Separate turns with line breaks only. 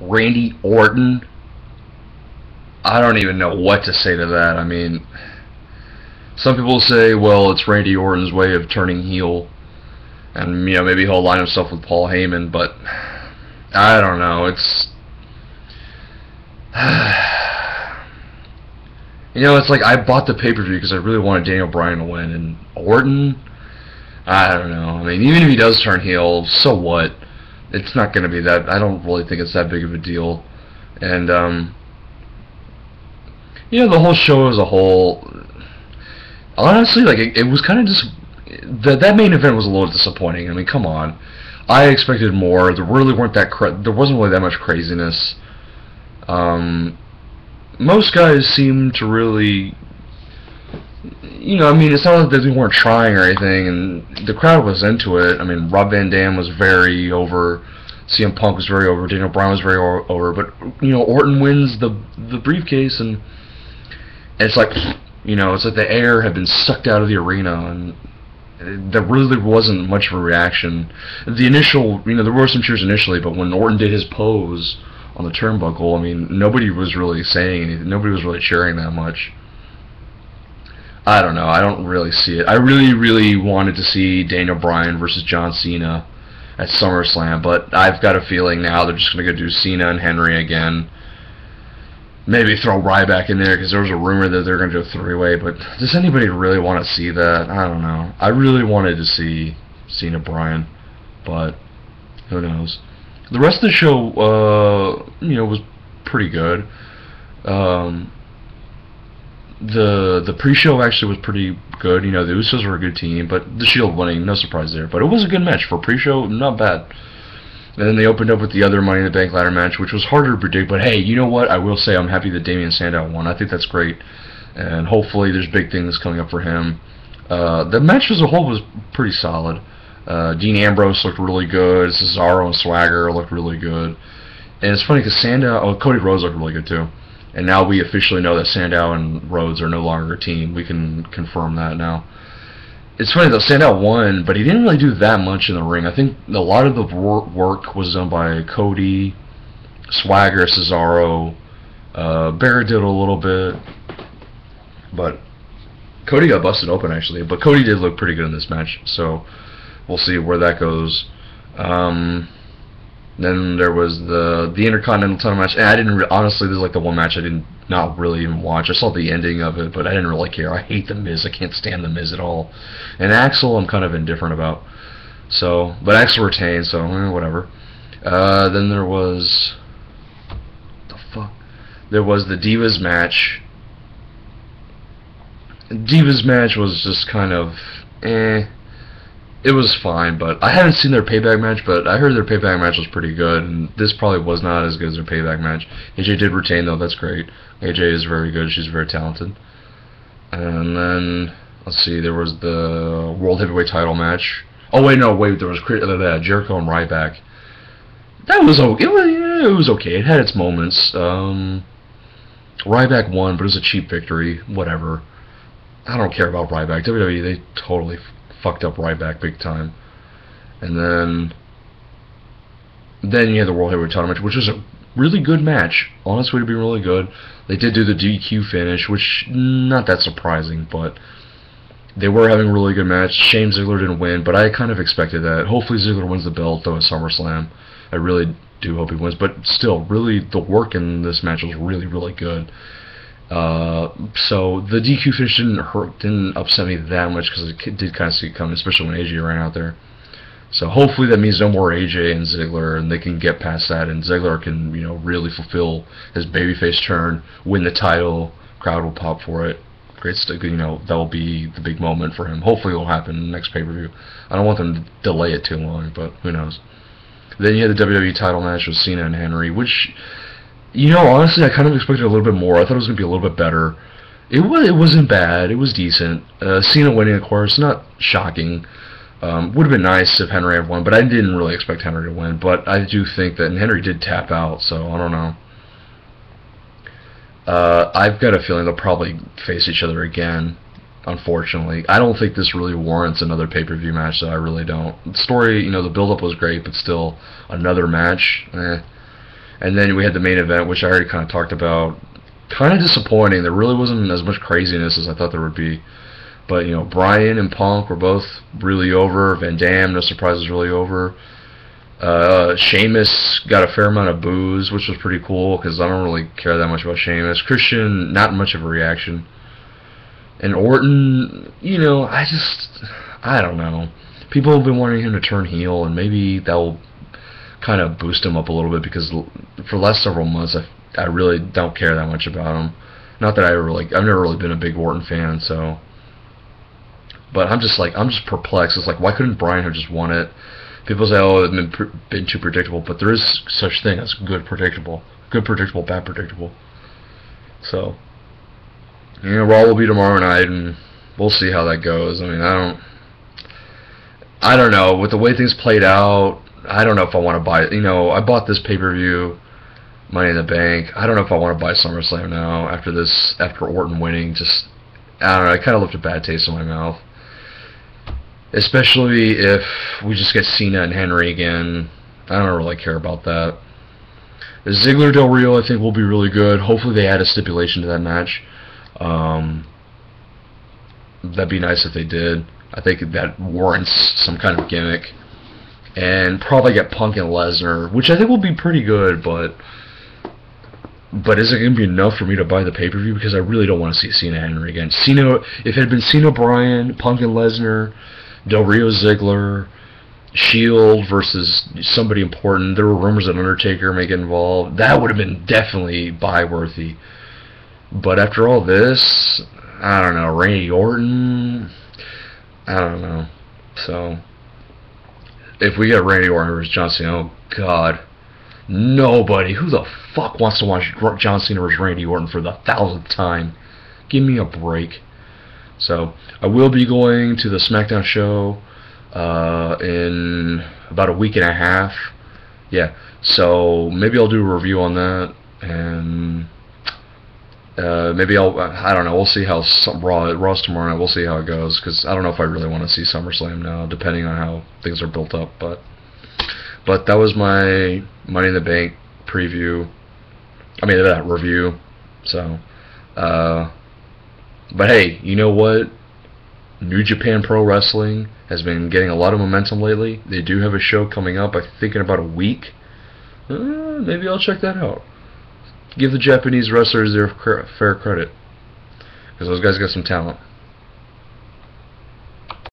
Randy Orton. I don't even know what to say to that. I mean, some people say, well, it's Randy Orton's way of turning heel, and maybe he'll align himself with Paul Heyman, but I don't know. It's it's like I bought the pay-per-view because I really wanted Daniel Bryan to win, and Orton, I don't know. I mean, even if he does turn heel, so what? It's not going to be that. I don't really think it's that big of a deal, and the whole show as a whole, honestly, like it was kind of just that main event was a little disappointing. I mean, come on, I expected more. There really weren't there wasn't really that much craziness. Most guys seemed to really, I mean, it's not like they weren't trying or anything, and the crowd was into it. I mean, Rob Van Dam was very over, CM Punk was very over, Daniel Bryan was very over, but Orton wins the briefcase, and it's like, it's like the air had been sucked out of the arena, and there really wasn't much of a reaction. The initial, there were some cheers initially, but when Orton did his pose on the turnbuckle, I mean, nobody was really saying anything. Nobody was really cheering that much. I don't know. I don't really see it. I really, really wanted to see Daniel Bryan versus John Cena at SummerSlam, but I've got a feeling now they're just going to go do Cena and Henry again. Maybe throw Ryback in there because there was a rumor that they're going to do a three-way, but does anybody really want to see that? I don't know. I really wanted to see Cena Bryan, but who knows. The rest of the show, was pretty good. The pre-show actually was pretty good. The Usos were a good team, but the Shield winning, no surprise there. But it was a good match for pre-show, not bad. And then they opened up with the other Money in the Bank ladder match, which was harder to predict. But hey, you know what? I will say I'm happy that Damian Sandow won. I think that's great, and hopefully there's big things coming up for him. The match as a whole was pretty solid. Dean Ambrose looked really good. Cesaro and Swagger looked really good. And it's funny because Cody Rhodes looked really good too. And now we officially know that Sandow and Rhodes are no longer a team. We can confirm that now. It's funny though, Sandow won, but he didn't really do that much in the ring. I think a lot of the work was done by Cody, Swagger, Cesaro. Barrett did a little bit, but Cody got busted open actually. But Cody did look pretty good in this match, so we'll see where that goes. Then there was the Intercontinental title match, and I didn't honestly, this is like the one match I did not really even watch. I saw the ending of it, but I didn't really care. I hate The Miz. I can't stand The Miz at all. And Axel, I'm kind of indifferent about. So, but Axel retained, so whatever. Then there was there was the Divas match. Divas match was just kind of it was fine, but I haven't seen their payback match, but I heard their payback match was pretty good, and this probably was not as good as their payback match. AJ did retain, though. That's great. AJ is very good. She's very talented. And then, let's see, there was the World Heavyweight title match. Oh, wait, no, wait, there was Jericho and Ryback. That was okay. It was okay. It had its moments. Ryback won, but it was a cheap victory. Whatever. I don't care about Ryback. WWE, they totally fucked up Ryback big time. And then you had the World Heavyweight title match, which was a really good match. Honestly, to be really good. They did do the DQ finish, which not that surprising, but they were having a really good match. Shame Ziggler didn't win, but I kind of expected that. Hopefully Ziggler wins the belt though at SummerSlam. I really do hope he wins, but still, really the work in this match was really, really good. So the DQ finish didn't upset me that much because I did kind of see it coming, especially when AJ ran out there. So hopefully that means no more AJ and Ziggler, and they can get past that, and Ziggler can, really fulfill his babyface turn, win the title, crowd will pop for it. Great stuff, that will be the big moment for him. Hopefully it'll happen next pay-per-view. I don't want them to delay it too long, but who knows. Then you had the WWE title match with Cena and Henry, which, honestly, I kind of expected a little bit more. I thought it was going to be a little bit better. It wasn't bad. It was decent. Cena winning, of course, not shocking. Would have been nice if Henry had won, but I didn't really expect Henry to win. But I do think that, and Henry did tap out, so I don't know. I've got a feeling they'll probably face each other again, unfortunately. I don't think this really warrants another pay-per-view match, so I really don't. The story, the build-up was great, but still, another match, And And then we had the main event, which I already kind of talked about. Kind of disappointing. There really wasn't as much craziness as I thought there would be. But, you know, Bryan and Punk were both really over. Van Dam, no surprise, was really over. Sheamus got a fair amount of boos, which was pretty cool, because I don't really care that much about Sheamus. Christian, not much of a reaction. And Orton, you know, I don't know. People have been wanting him to turn heel, and maybe that will kind of boost him up a little bit, because for the last several months, I really don't care that much about him. Not that I've never really been a big Orton fan, so. But I'm just perplexed. It's like, why couldn't Bryan have just won it? People say, oh, it's been too predictable, but there is such thing as good predictable, bad predictable. So, you know, Raw will be tomorrow night, and we'll see how that goes. I mean, I don't know. With the way things played out, I don't know if I want to buy it. You know, I bought this pay-per-view, Money in the Bank. I don't know if I want to buy SummerSlam now after Orton winning. Just, I don't know. It kind of left a bad taste in my mouth. Especially if we just get Cena and Henry again. I don't really care about that. The Ziggler Del Rio, I think, will be really good. Hopefully they add a stipulation to that match. That'd be nice if they did. I think that warrants some kind of gimmick. And probably get Punk and Lesnar, which I think will be pretty good, but is it going to be enough for me to buy the pay-per-view? Because I really don't want to see Cena and Henry again. If it had been Cena, Bryan, Punk and Lesnar, Del Rio, Ziggler, Shield versus somebody important. There were rumors that Undertaker may get involved. That would have been definitely buy-worthy. But after all this, I don't know. Randy Orton, I don't know. So, if we get Randy Orton versus John Cena, oh God, nobody. Who the fuck wants to watch John Cena versus Randy Orton for the 1000th time? Give me a break. So, I will be going to the SmackDown show in about a week and a half. Yeah, so maybe I'll do a review on that, and maybe I don't know, we'll see how Raw's tomorrow night, we'll see how it goes, because I don't know if I really want to see SummerSlam now, depending on how things are built up, but that was my Money in the Bank preview, that review, so, but hey, you know what? New Japan Pro Wrestling has been getting a lot of momentum lately. They do have a show coming up, I think in about a week. Maybe I'll check that out. Give the Japanese wrestlers their fair credit, because those guys got some talent.